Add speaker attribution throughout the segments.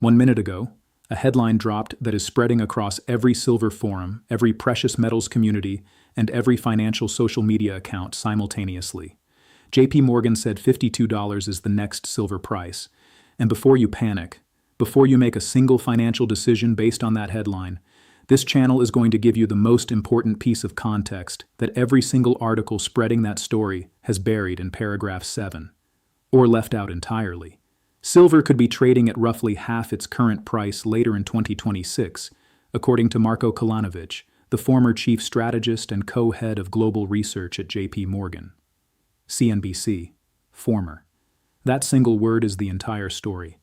Speaker 1: 1 minute ago, a headline dropped that is spreading across every silver forum, every precious metals community, and every financial social media account simultaneously. JP Morgan said $52 is the next silver price. And before you panic, before you make a single financial decision based on that headline, this channel is going to give you the most important piece of context that every single article spreading that story has buried in paragraph 7, or left out entirely. Silver could be trading at roughly half its current price later in 2026, according to Marko Kolanovic, the former chief strategist and co-head of global research at JP Morgan. CNBC. Former. That single word is the entire story.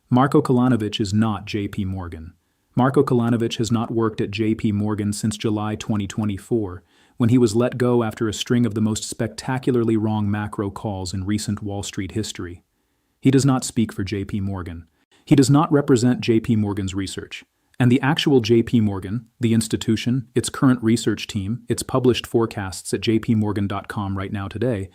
Speaker 1: Marko Kolanovic is not JP Morgan. Marko Kolanovic has not worked at JP Morgan since July 2024, when he was let go after a string of the most spectacularly wrong macro calls in recent Wall Street history. He does not speak for JP Morgan. He does not represent JP Morgan's research. And the actual JP Morgan, the institution, its current research team, its published forecasts at jpmorgan.com right now today,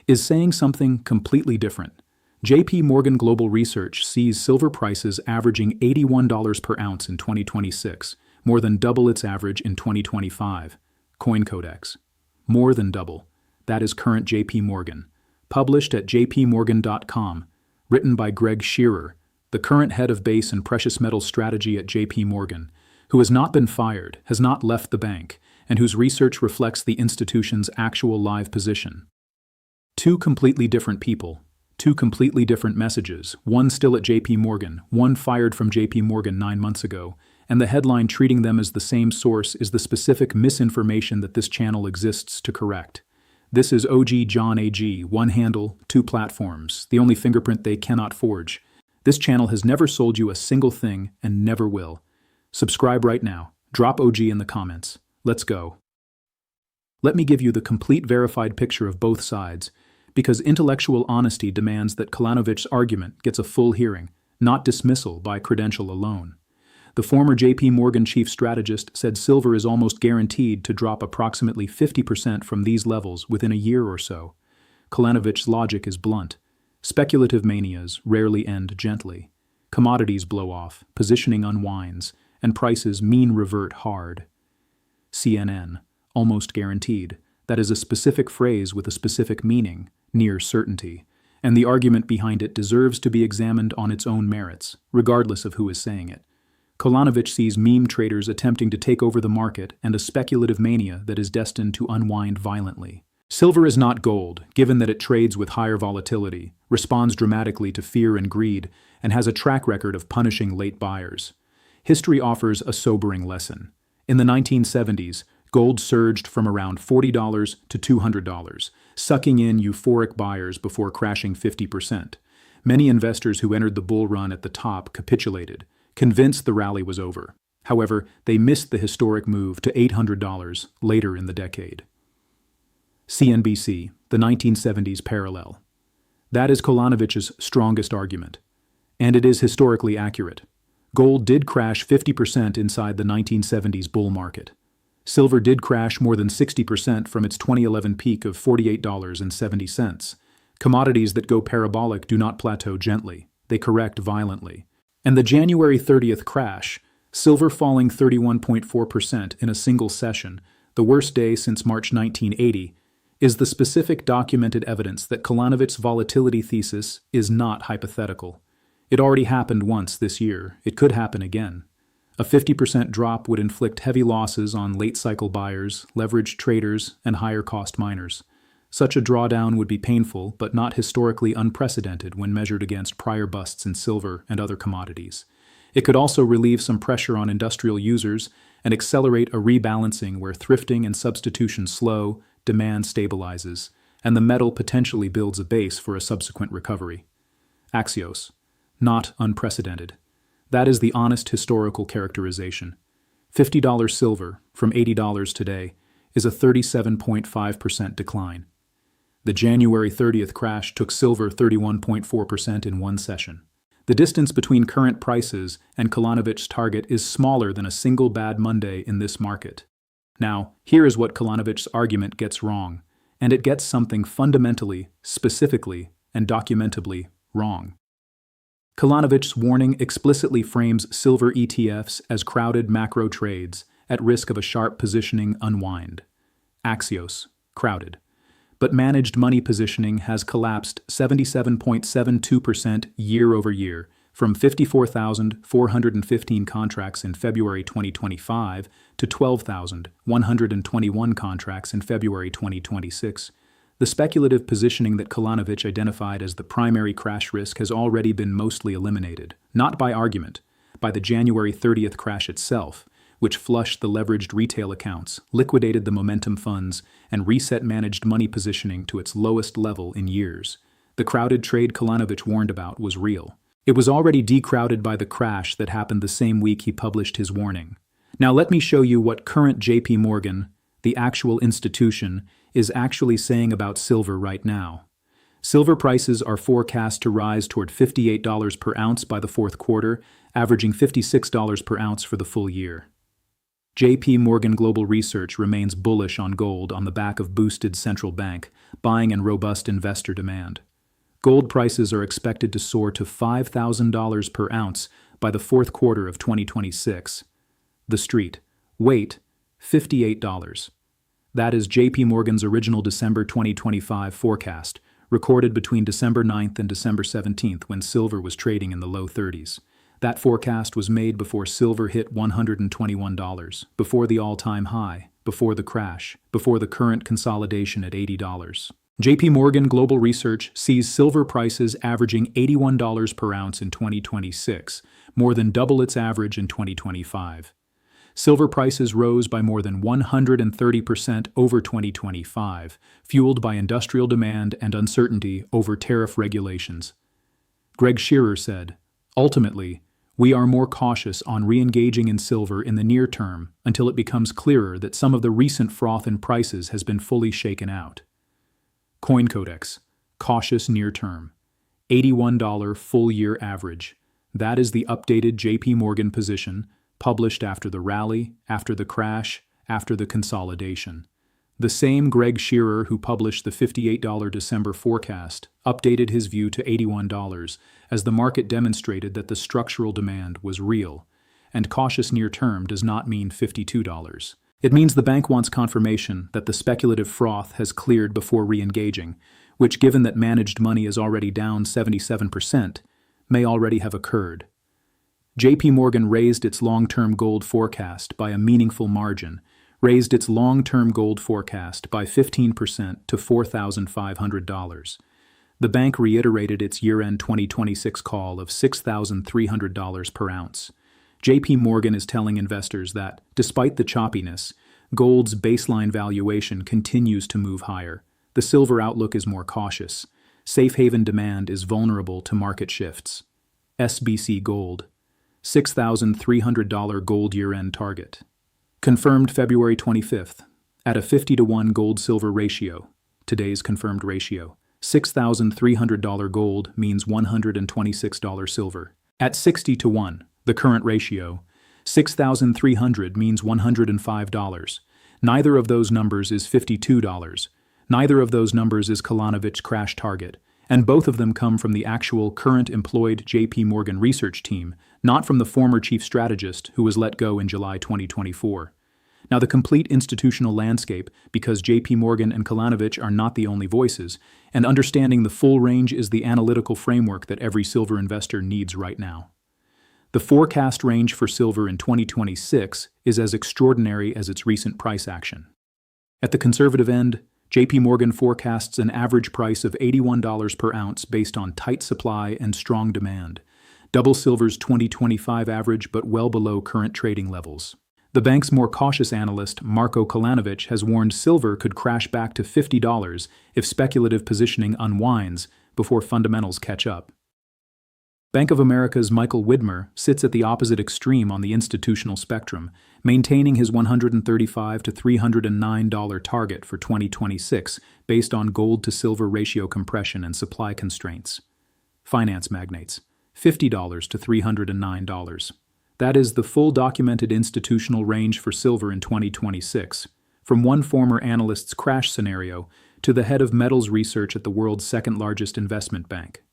Speaker 1: is saying something completely different. JP Morgan Global Research sees silver prices averaging $81 per ounce in 2026, more than double its average in 2025. CoinCodex. More than double. That is current JP Morgan. Published at jpmorgan.com. Written by Greg Shearer, the current head of base and precious metals strategy at JP Morgan, who has not been fired, has not left the bank, and whose research reflects the institution's actual live position. Two completely different people, two completely different messages, one still at JP Morgan, one fired from JP Morgan 9 months ago, and the headline treating them as the same source is the specific misinformation that this channel exists to correct. This is OG John AG, one handle, two platforms, the only fingerprint they cannot forge. This channel has never sold you a single thing and never will. Subscribe right now. Drop OG in the comments. Let's go. Let me give you the complete verified picture of both sides, because intellectual honesty demands that Kolanovic's argument gets a full hearing, not dismissal by credential alone. The former JP Morgan chief strategist said silver is almost guaranteed to drop approximately 50% from these levels within a year or so. Kolanovic's logic is blunt. Speculative manias rarely end gently. Commodities blow off, positioning unwinds, and prices mean revert hard. CNN. Almost guaranteed. That is a specific phrase with a specific meaning, near certainty, and the argument behind it deserves to be examined on its own merits, regardless of who is saying it. Kolanovic sees meme traders attempting to take over the market and a speculative mania that is destined to unwind violently. Silver is not gold, given that it trades with higher volatility, responds dramatically to fear and greed, and has a track record of punishing late buyers. History offers a sobering lesson. In the 1970s, gold surged from around $40 to $200, sucking in euphoric buyers before crashing 50%. Many investors who entered the bull run at the top capitulated, convinced the rally was over. However, they missed the historic move to $800 later in the decade. CNBC, the 1970s parallel. That is Kolanovic's strongest argument. And it is historically accurate. Gold did crash 50% inside the 1970s bull market. Silver did crash more than 60% from its 2011 peak of $48.70. Commodities that go parabolic do not plateau gently. They correct violently. And the January 30th crash, silver falling 31.4% in a single session, the worst day since March 1980, is the specific documented evidence that Kolanovic's volatility thesis is not hypothetical. It already happened once this year. It could happen again. A 50% drop would inflict heavy losses on late-cycle buyers, leveraged traders, and higher-cost miners. Such a drawdown would be painful, but not historically unprecedented when measured against prior busts in silver and other commodities. It could also relieve some pressure on industrial users and accelerate a rebalancing where thrifting and substitution slow, demand stabilizes, and the metal potentially builds a base for a subsequent recovery. Axios. Not unprecedented. That is the honest historical characterization. $50 silver, from $80 today, is a 37.5% decline. The January 30th crash took silver 31.4% in one session. The distance between current prices and Kolanovic's target is smaller than a single bad Monday in this market. Now, here is what Kolanovic's argument gets wrong, and it gets something fundamentally, specifically, and documentably wrong. Kolanovic's warning explicitly frames silver ETFs as crowded macro trades at risk of a sharp positioning unwind. Axios, crowded. But managed money positioning has collapsed 77.72% year over year, from 54,415 contracts in February 2025 to 12,121 contracts in February 2026. The speculative positioning that Kolanovic identified as the primary crash risk has already been mostly eliminated, not by argument, by the January 30th crash itself, which flushed the leveraged retail accounts, liquidated the momentum funds, and reset managed money positioning to its lowest level in years. The crowded trade Kolanovic warned about was real. It was already decrowded by the crash that happened the same week he published his warning. Now let me show you what current JPMorgan, the actual institution, is actually saying about silver right now. Silver prices are forecast to rise toward $58 per ounce by the fourth quarter, averaging $56 per ounce for the full year. JPMorgan Global Research remains bullish on gold on the back of boosted central bank buying and robust investor demand. Gold prices are expected to soar to $5,000 per ounce by the fourth quarter of 2026. The Street. Wait, $58. That is JPMorgan's original December 2025 forecast, recorded between December 9th and December 17th when silver was trading in the low 30s. That forecast was made before silver hit $121, before the all-time high, before the crash, before the current consolidation at $80. JPMorgan Global Research sees silver prices averaging $81 per ounce in 2026, more than double its average in 2025. Silver prices rose by more than 130% over 2025, fueled by industrial demand and uncertainty over tariff regulations. Greg Shearer said, "Ultimately, we are more cautious on re-engaging in silver in the near term until it becomes clearer that some of the recent froth in prices has been fully shaken out." CoinCodex, cautious near term, $81 full-year average. That is the updated JPMorgan position, published after the rally, after the crash, after the consolidation. The same Greg Shearer who published the $58 December forecast updated his view to $81 as the market demonstrated that the structural demand was real, and cautious near term does not mean $52. It means the bank wants confirmation that the speculative froth has cleared before re-engaging, which, given that managed money is already down 77%, may already have occurred. JPMorgan raised its long-term gold forecast by a meaningful margin, raised its long-term gold forecast by 15% to $4,500. The bank reiterated its year-end 2026 call of $6,300 per ounce. JPMorgan is telling investors that, despite the choppiness, gold's baseline valuation continues to move higher. The silver outlook is more cautious. Safe haven demand is vulnerable to market shifts. SBC Gold. $6,300 gold year-end target. Confirmed February 25th, at a 50-to-1 gold-silver ratio. Today's confirmed ratio. $6,300 gold means $126 silver. At 60-to-1, the current ratio, 6,300 means $105. Neither of those numbers is $52. Neither of those numbers is Kolanovic's crash target, and both of them come from the actual current employed JPMorgan research team, not from the former chief strategist who was let go in July 2024. Now, the complete institutional landscape, because JPMorgan and Kolanovic are not the only voices, and understanding the full range is the analytical framework that every silver investor needs right now. The forecast range for silver in 2026 is as extraordinary as its recent price action. At the conservative end, JPMorgan forecasts an average price of $81 per ounce based on tight supply and strong demand, double silver's 2025 average but well below current trading levels. The bank's more cautious analyst, Marko Kolanovic, has warned silver could crash back to $50 if speculative positioning unwinds before fundamentals catch up. Bank of America's Michael Widmer sits at the opposite extreme on the institutional spectrum, maintaining his $135 to $309 target for 2026 based on gold-to-silver ratio compression and supply constraints. Finance magnates, $50 to $309. That is the full documented institutional range for silver in 2026, from one former analyst's crash scenario to the head of metals research at the world's second-largest investment bank.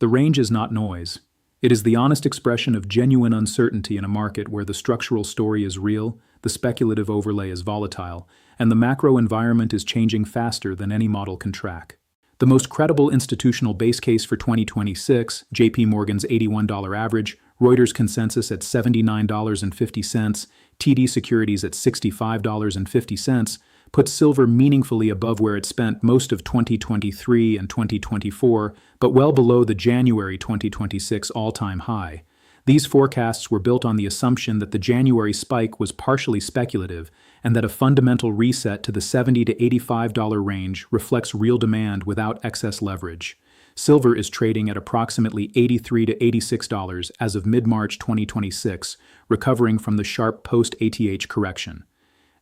Speaker 1: The range is not noise. It is the honest expression of genuine uncertainty in a market where the structural story is real, the speculative overlay is volatile, and the macro environment is changing faster than any model can track. The most credible institutional base case for 2026, JP Morgan's $81 average, Reuters consensus at $79.50, TD Securities at $65.50, puts silver meaningfully above where it spent most of 2023 and 2024, but well below the January 2026 all-time high. These forecasts were built on the assumption that the January spike was partially speculative and that a fundamental reset to the $70 to $85 range reflects real demand without excess leverage. Silver is trading at approximately $83 to $86 as of mid-March 2026, recovering from the sharp post-ATH correction.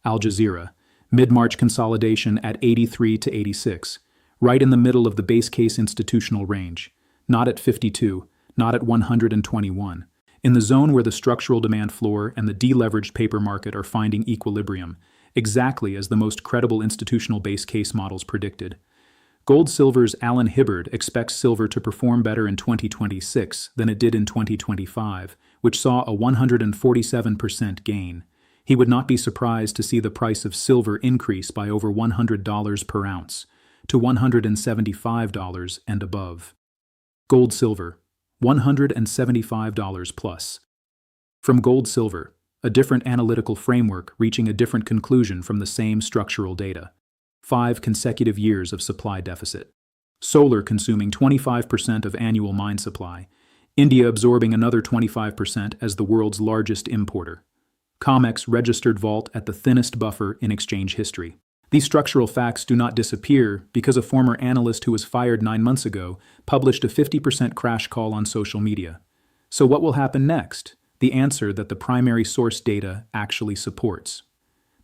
Speaker 1: Al Jazeera, mid-March consolidation at 83 to 86, right in the middle of the base case institutional range, not at 52, not at 121. In the zone where the structural demand floor and the deleveraged paper market are finding equilibrium, exactly as the most credible institutional base case models predicted. Gold Silver's Alan Hibbard expects silver to perform better in 2026 than it did in 2025, which saw a 147% gain. He would not be surprised to see the price of silver increase by over $100 per ounce, to $175 and above. Gold Silver, $175 plus. From Gold Silver, a different analytical framework reaching a different conclusion from the same structural data. 5 consecutive years of supply deficit. Solar consuming 25% of annual mine supply. India absorbing another 25% as the world's largest importer. COMEX registered vault at the thinnest buffer in exchange history. These structural facts do not disappear because a former analyst who was fired 9 months ago published a 50% crash call on social media. So what will happen next? The answer that the primary source data actually supports.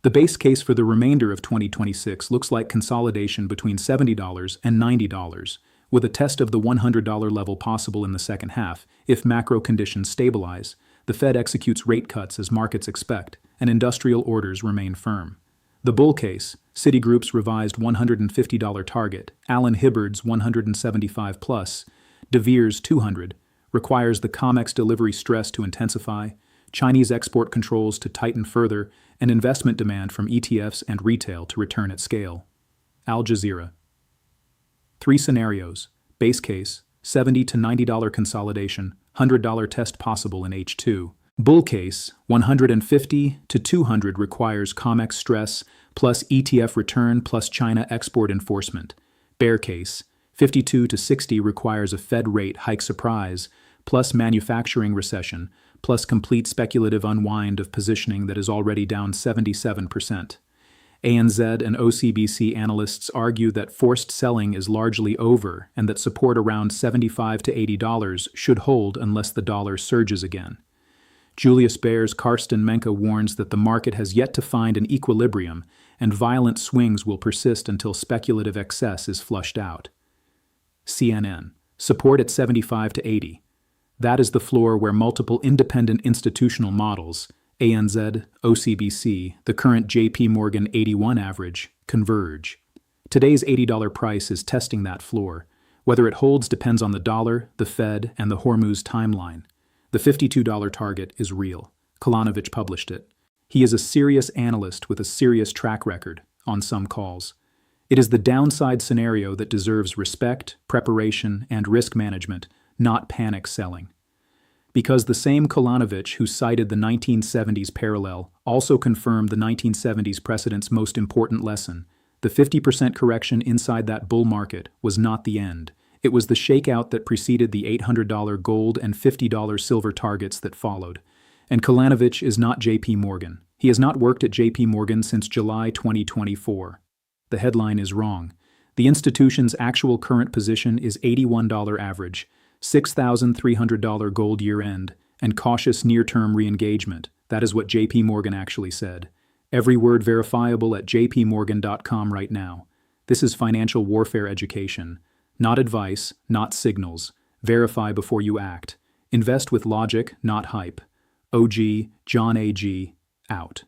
Speaker 1: The base case for the remainder of 2026 looks like consolidation between $70 and $90, with a test of the $100 level possible in the second half if macro conditions stabilize, the Fed executes rate cuts as markets expect, and industrial orders remain firm. The bull case, Citigroup's revised $150 target, Alan Hibbard's 175 plus, De Beers 200, requires the COMEX delivery stress to intensify, Chinese export controls to tighten further, and investment demand from ETFs and retail to return at scale. Al Jazeera. 3 scenarios. Base case, $70 to $90 consolidation, $100 test possible in H2. Bull case, 150 to 200 requires COMEX stress plus ETF return plus China export enforcement. Bear case, 52 to 60 requires a Fed rate hike surprise plus manufacturing recession plus complete speculative unwind of positioning that is already down 77%. ANZ and OCBC analysts argue that forced selling is largely over and that support around $75 to $80 should hold unless the dollar surges again. Julius Baer's Karsten Menke warns that the market has yet to find an equilibrium and violent swings will persist until speculative excess is flushed out. CNN. Support at 75 to 80. That is the floor where multiple independent institutional models, ANZ, OCBC, the current JP Morgan 81 average, converge. Today's $80 price is testing that floor. Whether it holds depends on the dollar, the Fed, and the Hormuz timeline. The $52 target is real. Kolanovic published it. He is a serious analyst with a serious track record on some calls. It is the downside scenario that deserves respect, preparation, and risk management, not panic selling. Because the same Kolanovic who cited the 1970s parallel also confirmed the 1970s precedent's most important lesson. The 50% correction inside that bull market was not the end. It was the shakeout that preceded the $800 gold and $50 silver targets that followed. And Kolanovic is not JP Morgan. He has not worked at JP Morgan since July 2024. The headline is wrong. The institution's actual current position is $81 average, $6,300 gold year-end, and cautious near-term re-engagement. That is what JP Morgan actually said. Every word verifiable at jpmorgan.com right now. This is financial warfare education. Not advice, not signals. Verify before you act. Invest with logic, not hype. OG, John AG, out.